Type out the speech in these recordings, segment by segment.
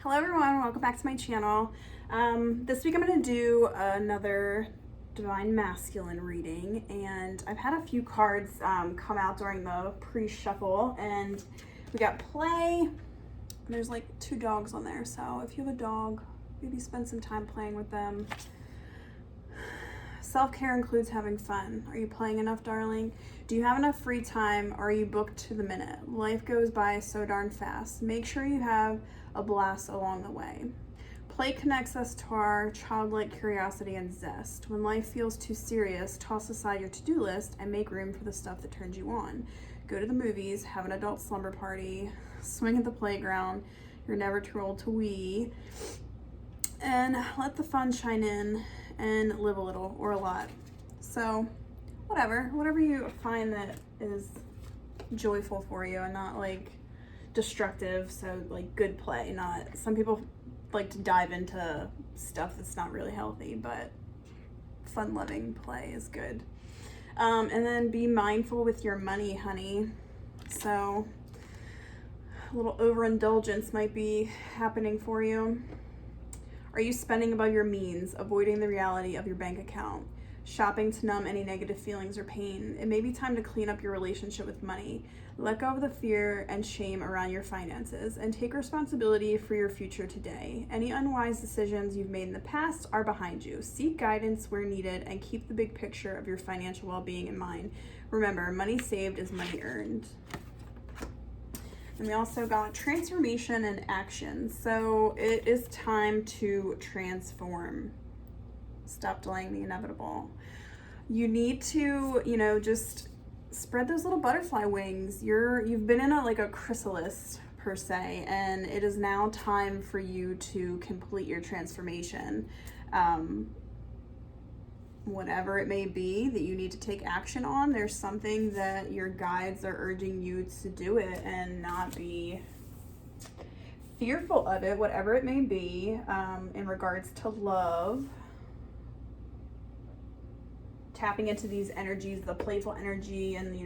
Hello everyone, welcome back to my channel. This week I'm going to do another Divine Masculine reading, and I've had a few cards come out during the pre-shuffle, and we got play. There's like 2 dogs on there, so if you have a dog, maybe spend some time playing with them. Self-care includes having fun. Are you playing enough, darling? Do you have enough free time, or are you booked to the minute? Life goes by so darn fast. Make sure you have a blast along the way. Play connects us to our childlike curiosity and zest. When life feels too serious, toss aside your to-do list and make room for the stuff that turns you on. Go to the movies, have an adult slumber party, swing at the playground. You're never too old to wee. And let the fun shine in and live a little or a lot. So whatever you find that is joyful for you and not like destructive. So like good play, not, some people like to dive into stuff that's not really healthy, but fun loving play is good. And then be mindful with your money, honey. So a little overindulgence might be happening for you. Are you spending above your means, avoiding the reality of your bank account, shopping to numb any negative feelings or pain? It may be time to clean up your relationship with money. Let go of the fear and shame around your finances and take responsibility for your future today. Any unwise decisions you've made in the past are behind you. Seek guidance where needed and keep the big picture of your financial well-being in mind. Remember, money saved is money earned. And we also got transformation and action. So it is time to transform. Stop delaying the inevitable. You need to, just spread those little butterfly wings. You've been in a chrysalis per se, and it is now time for you to complete your transformation. Whatever it may be that you need to take action on, there's something that your guides are urging you to do it and not be fearful of it, whatever it may be. In regards to love, tapping into these energies, the playful energy, and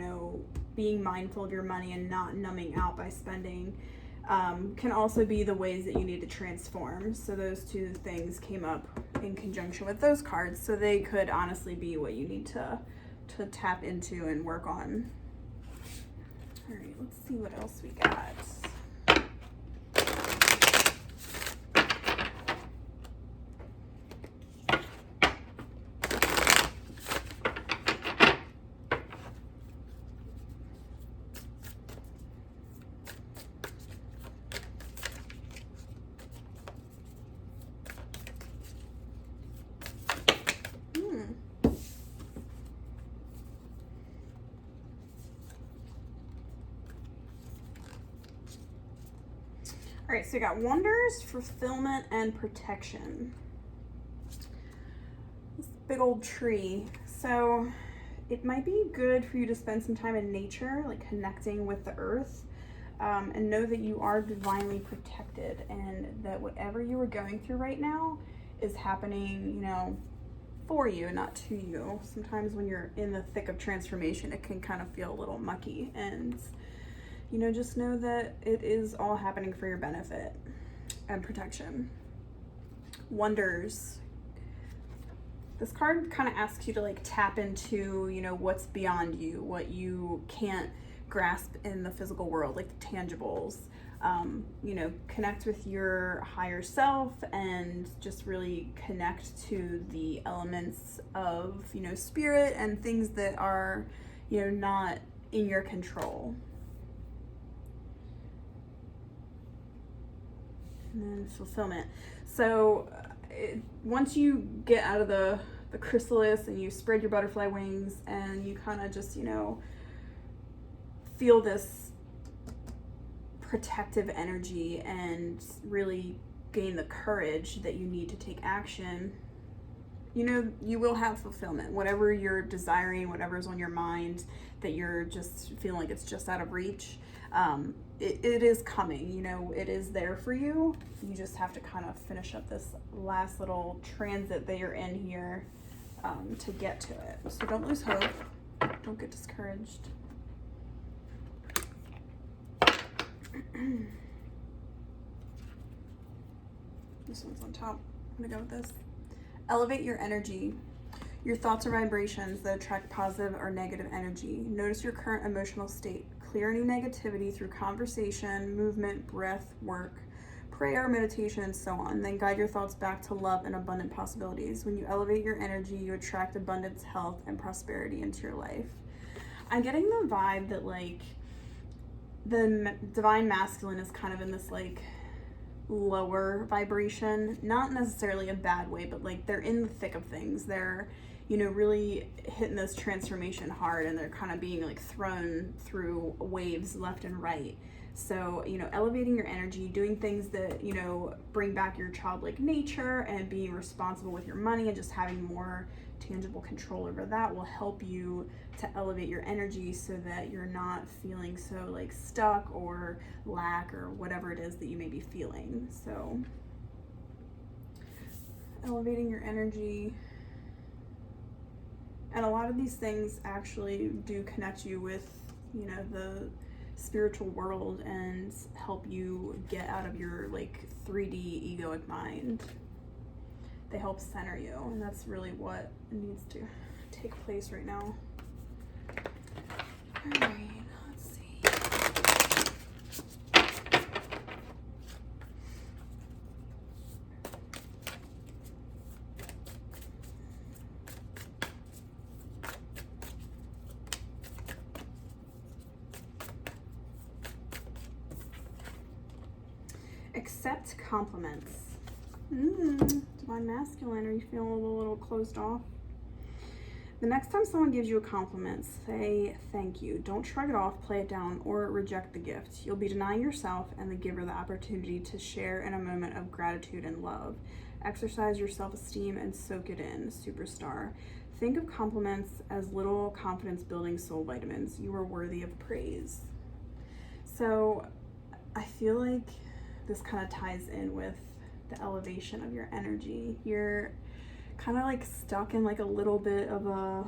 being mindful of your money and not numbing out by spending, can also be the ways that you need to transform. So those 2 things came up in conjunction with those cards, so they could honestly be what you need to tap into and work on. All right, let's see what else we got. All right, so we got wonders, fulfillment, and protection. This big old tree. So it might be good for you to spend some time in nature, like connecting with the earth, and know that you are divinely protected, and that whatever you are going through right now is happening, for you, not to you. Sometimes when you're in the thick of transformation, it can kind of feel a little mucky, and just know that it is all happening for your benefit and protection. Wonders. This card kind of asks you to tap into, what's beyond you, what you can't grasp in the physical world, like the tangibles. Connect with your higher self and just really connect to the elements of, spirit and things that are, not in your control. And then fulfillment. So once you get out of the chrysalis and you spread your butterfly wings and you kind of just, feel this protective energy and really gain the courage that you need to take action, you will have fulfillment. Whatever you're desiring, whatever's on your mind that you're just feeling like it's just out of reach, it is coming, it is there for you. You just have to kind of finish up this last little transit that you're in here to get to it. So don't lose hope. Don't get discouraged. This one's on top. I'm gonna go with this. Elevate your energy. Your thoughts are vibrations that attract positive or negative energy. Notice your current emotional state. Clear any negativity through conversation, movement, breath, work, prayer, meditation, and so on. Then guide your thoughts back to love and abundant possibilities. When you elevate your energy, you attract abundance, health, and prosperity into your life. I'm getting the vibe that like the divine masculine is kind of in this like lower vibration, not necessarily a bad way, but like they're in the thick of things. They're, you know, really hitting this transformation hard, and they're kind of being like thrown through waves left and right. So, you know, elevating your energy, doing things that, you know, bring back your childlike nature and being responsible with your money and just having more tangible control over that will help you to elevate your energy so that you're not feeling so like stuck or lack or whatever it is that you may be feeling. So elevating your energy. And a lot of these things actually do connect you with, you know, the spiritual world and help you get out of your like 3D egoic mind. They help center you, and that's really what needs to take place right now. All right, let's see. Accept compliments. Divine masculine, are you feeling a little closed off? The next time someone gives you a compliment, say thank you. Don't shrug it off, play it down, or reject the gift. You'll be denying yourself and the giver the opportunity to share in a moment of gratitude and love. Exercise your self-esteem and soak it in, superstar. Think of compliments as little confidence-building soul vitamins. You are worthy of praise. So I feel like this kind of ties in with the elevation of your energy. You're kind of like stuck in like a little bit of a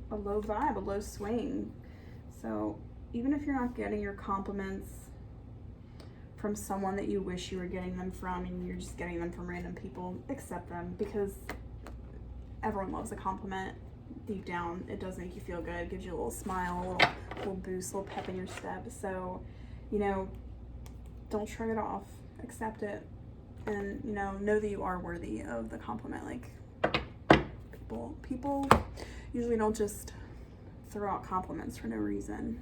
low vibe, a low swing. So even if you're not getting your compliments from someone that you wish you were getting them from and you're just getting them from random people, accept them, because everyone loves a compliment. Deep down, it does make you feel good, gives you a little smile, a little boost, a little pep in your step. So, you know, don't shrug it off, accept it, and, you know that you are worthy of the compliment. Like, people usually don't just throw out compliments for no reason.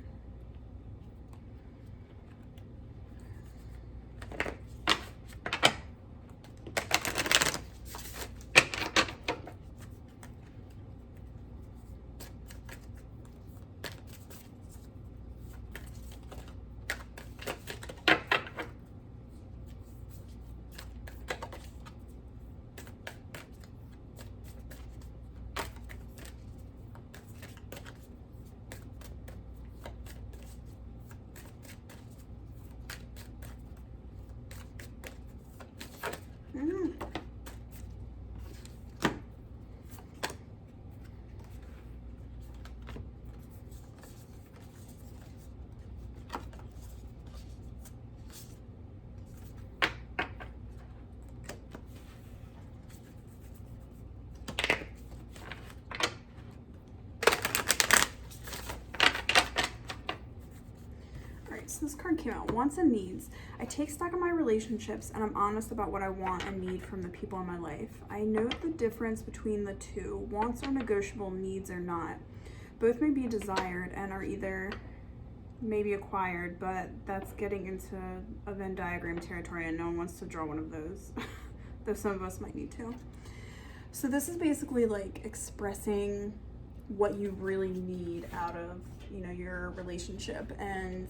So this card came out, wants and needs. I take stock of my relationships and I'm honest about what I want and need from the people in my life. I note the difference between the two. Wants are negotiable, needs are not. Both may be desired and are either maybe acquired, but that's getting into a Venn diagram territory and no one wants to draw one of those, though some of us might need to. So this is basically like expressing what you really need out of, you know, your relationship and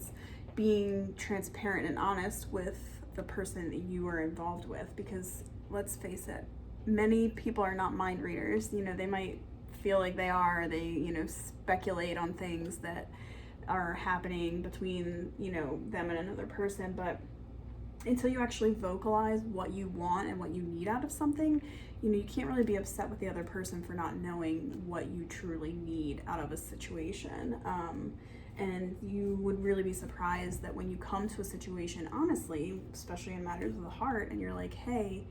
being transparent and honest with the person that you are involved with, because let's face it, many people are not mind readers. You know, they might feel like they are, they, you know, speculate on things that are happening between, you know, them and another person, but until you actually vocalize what you want and what you need out of something, you know, you can't really be upset with the other person for not knowing what you truly need out of a situation. And you would really be surprised that when you come to a situation, honestly, especially in matters of the heart, and you're like, hey,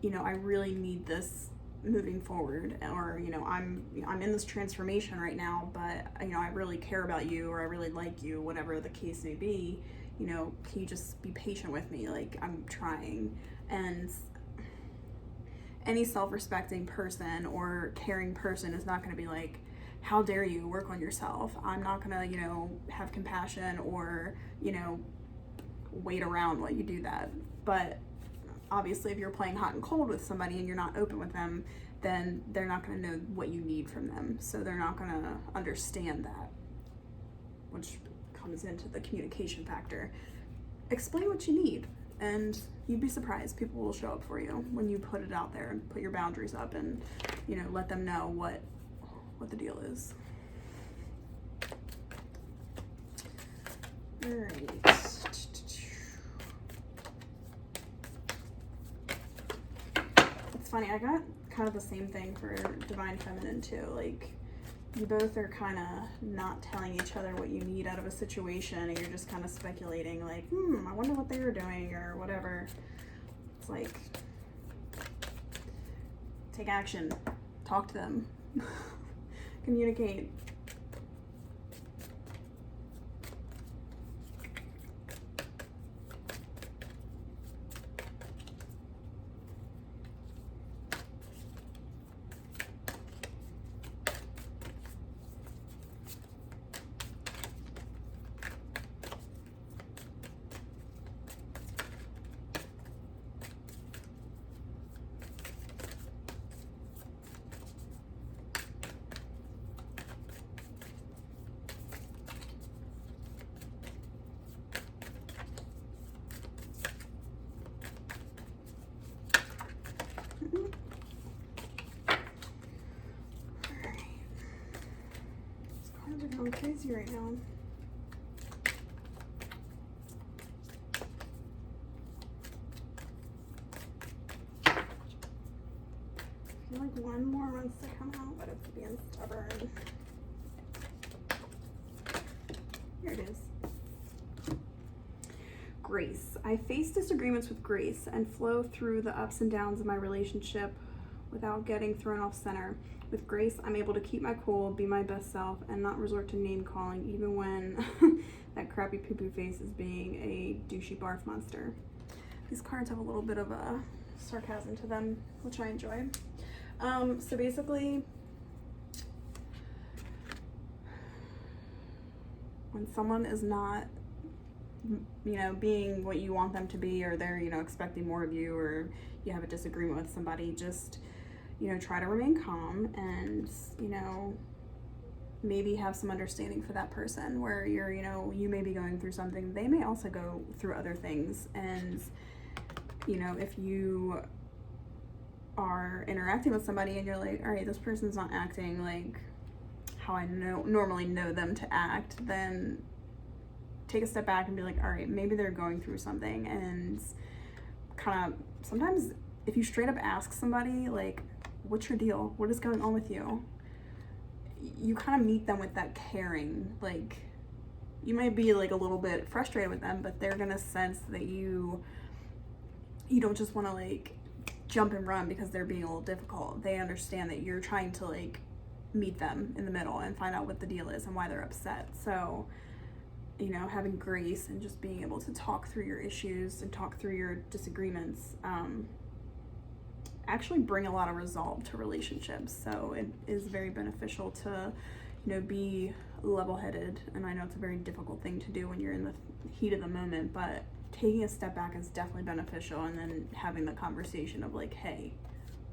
you know, I really need this moving forward, or, you know, I'm in this transformation right now, but, you know, I really care about you, or I really like you, whatever the case may be, you know, can you just be patient with me? Like, I'm trying. And any self-respecting person or caring person is not going to be like, how dare you work on yourself? I'm not going to, you know, have compassion or, you know, wait around while you do that. But obviously, if you're playing hot and cold with somebody and you're not open with them, then they're not going to know what you need from them. So they're not going to understand that, which comes into the communication factor. Explain what you need, and you'd be surprised. People will show up for you when you put it out there and put your boundaries up and, you know, let them know what the deal is. All right. It's funny, I got kind of the same thing for Divine Feminine too. Like, you both are kind of not telling each other what you need out of a situation, and you're just kind of speculating, like, I wonder what they were doing or whatever. It's like, take action, talk to them, communicate. They're going crazy right now. I feel like one more wants to come out, but it's being stubborn. Here it is. Grace. I face disagreements with grace and flow through the ups and downs of my relationship without getting thrown off center. With grace, I'm able to keep my cool, be my best self, and not resort to name calling, even when that crappy poo-poo face is being a douchey barf monster. These cards have a little bit of a sarcasm to them, which I enjoy. So basically, when someone is not, you know, being what you want them to be, or they're, you know, expecting more of you, or you have a disagreement with somebody, just, you know, try to remain calm and, you know, maybe have some understanding for that person where you're, you know, you may be going through something. They may also go through other things. And, you know, if you are interacting with somebody and you're like, all right, this person's not acting like how I normally know them to act, then take a step back and be like, all right, maybe they're going through something. And kind of sometimes if you straight up ask somebody, like, what's your deal? What is going on with you? You kind of meet them with that caring, like, you might be like a little bit frustrated with them, but they're gonna sense that you don't just want to like jump and run because they're being a little difficult. They understand that you're trying to like meet them in the middle and find out what the deal is and why they're upset. So, you know, having grace and just being able to talk through your issues and talk through your disagreements actually bring a lot of resolve to relationships. So it is very beneficial to, you know, be level-headed. And I know it's a very difficult thing to do when you're in the heat of the moment, but taking a step back is definitely beneficial. And then having the conversation of like, hey,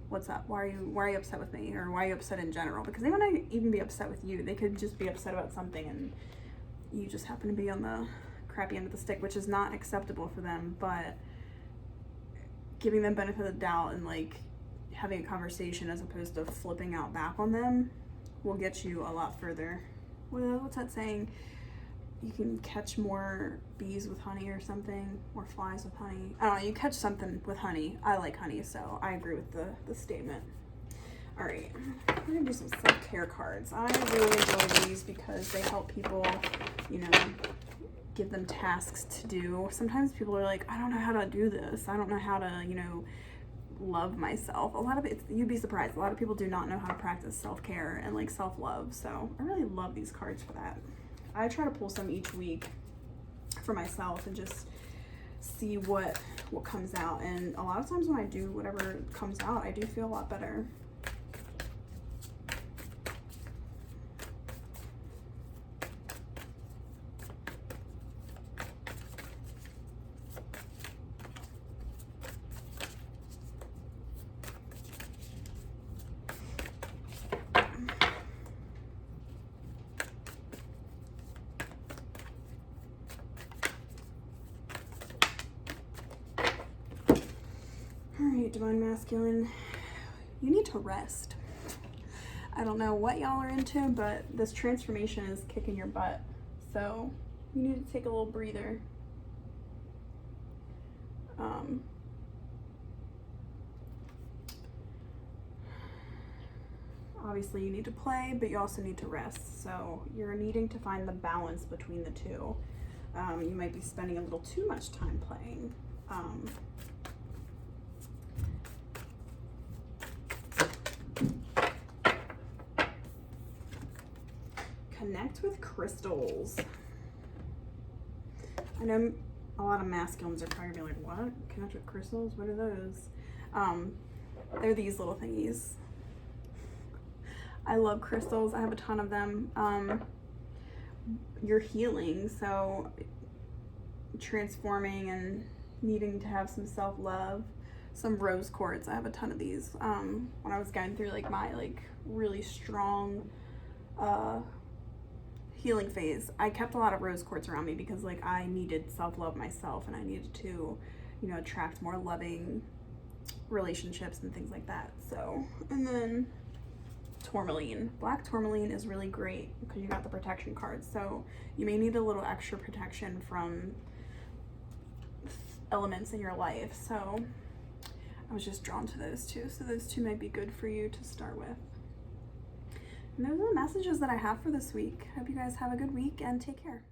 what's up? Why are you upset with me? Or why are you upset in general? Because they might not even be upset with you. They could just be upset about something and you just happen to be on the crappy end of the stick, which is not acceptable for them. But giving them benefit of the doubt and like having a conversation as opposed to flipping out back on them will get you a lot further. What's that saying? You can catch more bees with honey or something, or flies with honey. I don't know, you catch something with honey. I like honey, so I agree with the statement. All right, we're gonna do some self-care cards. I really enjoy these because they help people, you know, give them tasks to do. Sometimes people are like, I don't know how to do this. I don't know how to, you know, love myself. A lot of it, you'd be surprised, a lot of people do not know how to practice self-care and like self-love. So I really love these cards for that. I try to pull some each week for myself and just see what comes out. And a lot of times when I do whatever comes out, I do feel a lot better. Divine Masculine, you need to rest. I don't know what y'all are into, but this transformation is kicking your butt. So you need to take a little breather. Obviously you need to play, but you also need to rest. So you're needing to find the balance between the two. You might be spending a little too much time playing. Connect with crystals. I know a lot of masculines are probably like, what? Connect with crystals? What are those? They're these little thingies. I love crystals. I have a ton of them. You're healing, so transforming and needing to have some self-love. Some rose quartz. I have a ton of these. When I was going through like my like really strong healing phase, I kept a lot of rose quartz around me because like I needed self-love myself, and I needed to, you know, attract more loving relationships and things like that. So, and then tourmaline. Black tourmaline is really great because you got the protection cards. So you may need a little extra protection from elements in your life. So I was just drawn to those two. So those two might be good for you to start with. And those are the messages that I have for this week. Hope you guys have a good week and take care.